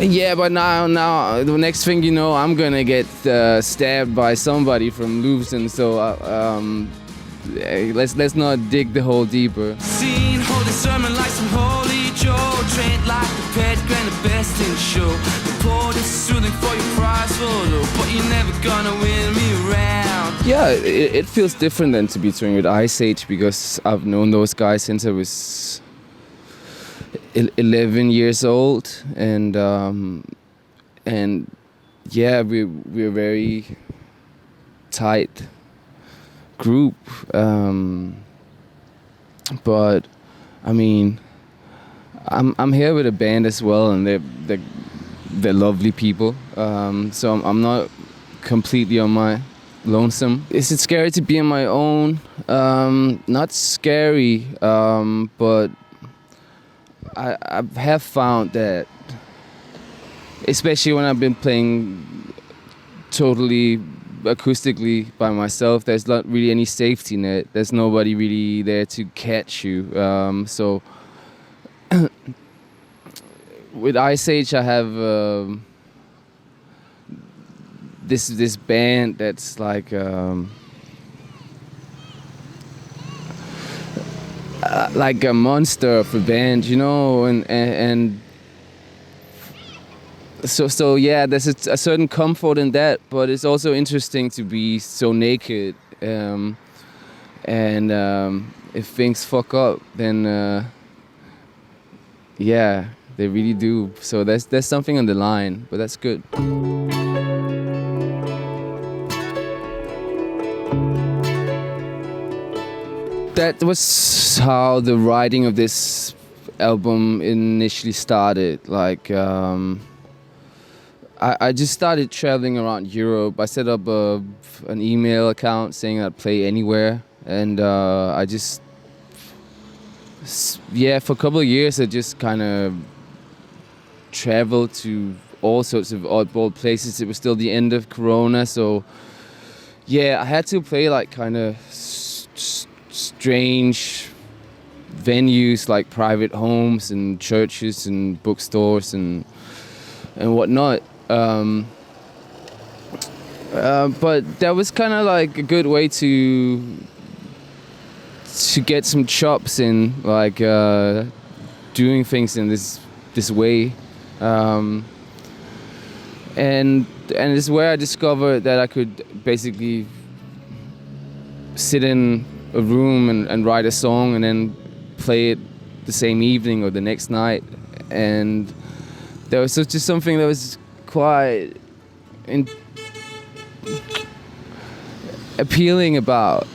Yeah, but now, the next thing you know, I'm gonna get stabbed by somebody from Lubsen. So let's not dig the hole deeper. Seen holy sermon like some holy Joe, trained like the pet grand the best in show. The port is soothing for your prize photo, but you're never gonna win me around. Yeah, it feels different than to be touring with Iceage because I've known those guys since I was 11 years old, and yeah, we're very tight group, but I mean, I'm here with a band as well, and they're lovely people, so I'm not completely on my lonesome. Is it scary to be on my own? Not scary, but I have found that, especially when I've been playing totally acoustically by myself, there's not really any safety net. There's nobody really there to catch you. So with Iceage, I have this band that's like a monster of a band, you know, and so yeah, there's a certain comfort in that, but it's also interesting to be so naked, and if things fuck up, then yeah, they really do. So there's something on the line, but that's good. That was how the writing of this album initially started. Like, I just started traveling around Europe. I set up an email account saying I'd play anywhere, and I just, yeah, for a couple of years I just kind of traveled to all sorts of oddball places. It was still the end of Corona, so yeah, I had to play like kind of strange venues like private homes and churches and bookstores and whatnot. But that was kind of like a good way to get some chops in, like doing things in this way. And it's where I discovered that I could basically sit in a room and write a song and then play it the same evening or the next night. And there was just something that was quite appealing about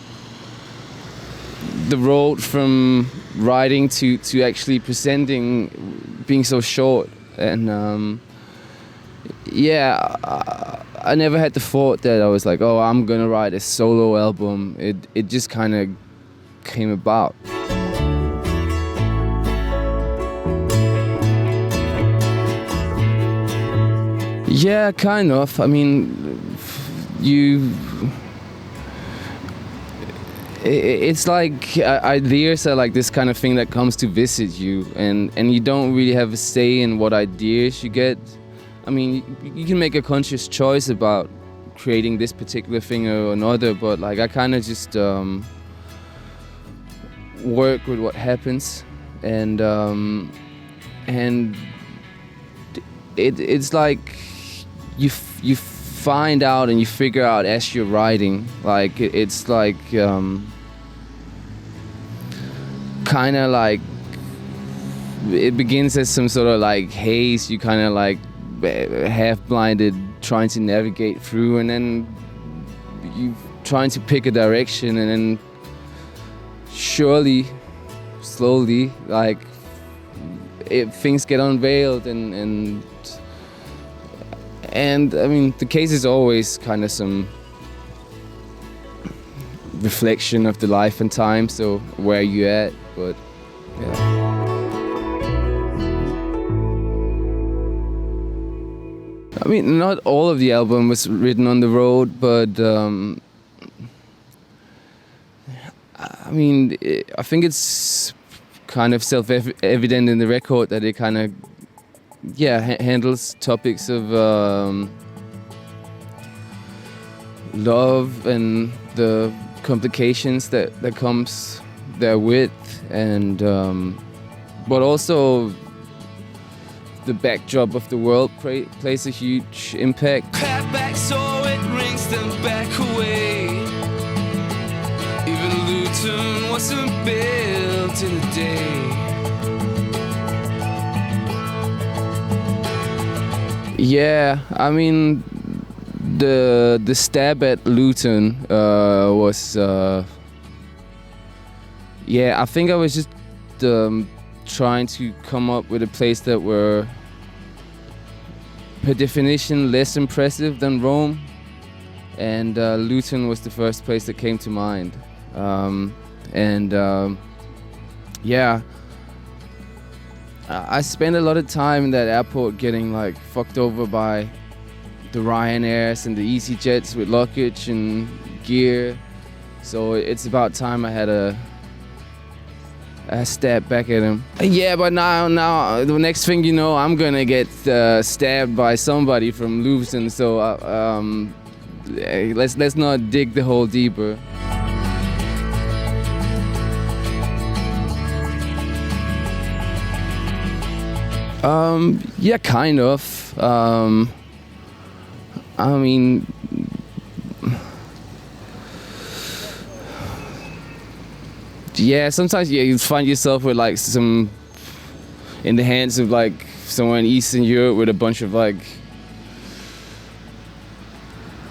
the road from writing to actually presenting being so short. And yeah, I never had the thought that I was like, oh, I'm gonna write a solo album. It just kind of came about. Yeah, kind of. I mean, it's like ideas are like this kind of thing that comes to visit you, and you don't really have a say in what ideas you get. I mean, you can make a conscious choice about creating this particular thing or another, but like I kind of just work with what happens, and it's like you find out and you figure out as you're writing. Like it's like kind of like it begins as some sort of like haze. You kind of like half-blinded, trying to navigate through, and then you trying to pick a direction, and then surely, slowly, like things get unveiled, and I mean the case is always kind of some reflection of the life and time, so where you at, but yeah. I mean, not all of the album was written on the road, but I mean, I think it's kind of self-evident in the record that it kind of handles topics of love and the complications that comes therewith, and but also the backdrop of the world plays a huge impact. Pat back so it rings them back away. Even Luton wasn't built in a day. Yeah, I mean, the stab at Luton was I think I was just trying to come up with a place that were per definition less impressive than Rome, and Luton was the first place that came to mind. I spent a lot of time in that airport getting like fucked over by the Ryanairs and the EasyJets with luggage and gear. So it's about time I had a stab back at him. Yeah, but now the next thing you know, I'm gonna get stabbed by somebody from Luton. So let's not dig the hole deeper. Yeah, kind of. I mean, yeah, sometimes you find yourself with like in the hands of like somewhere in Eastern Europe with a bunch of like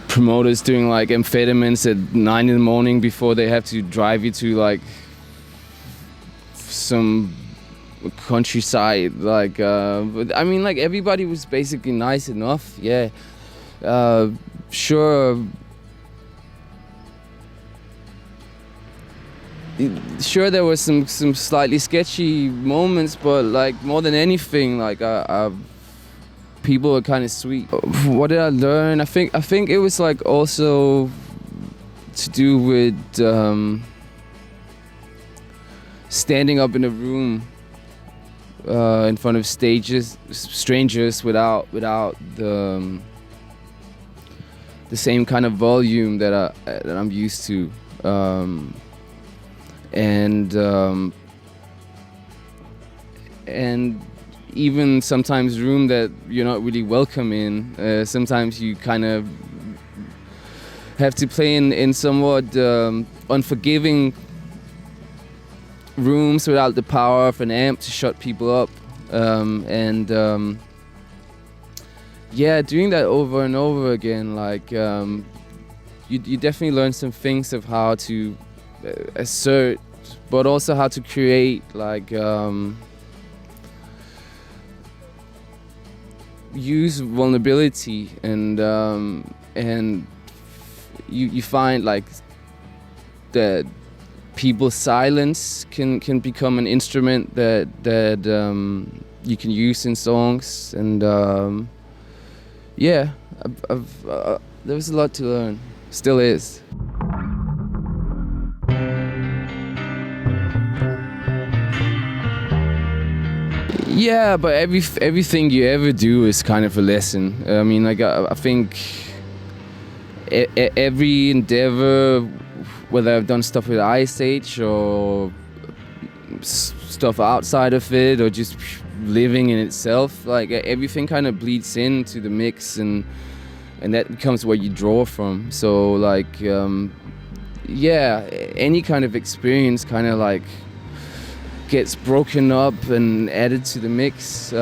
promoters doing like amphetamines at 9 a.m. before they have to drive you to like some countryside. Like, but I mean, like everybody was basically nice enough. Yeah, sure. Sure, there was some slightly sketchy moments, but like more than anything, like people were kind of sweet. What did I learn? I think it was like also to do with standing up in a room in front of strangers without the same kind of volume that I'm used to. And even sometimes room that you're not really welcome in. Sometimes you kind of have to play in somewhat unforgiving rooms without the power of an amp to shut people up. Doing that over and over again, like you definitely learn some things of how to assert, but also how to create, like use vulnerability, and you find like that people's silence can become an instrument that you can use in songs, and there was a lot to learn, still is. Yeah, but everything you ever do is kind of a lesson. I mean, like I think every endeavor, whether I've done stuff with Iceage or stuff outside of it, or just living in itself, like everything kind of bleeds into the mix, and that becomes what you draw from. So like, any kind of experience kind of like gets broken up and added to the mix.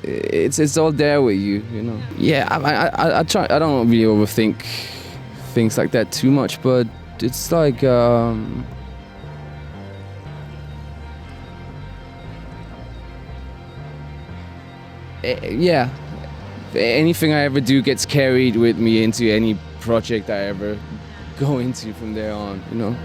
It's all there with you, you know. Yeah, I try. I don't really overthink things like that too much, but it's like anything I ever do gets carried with me into any project I ever go into from there on, you know.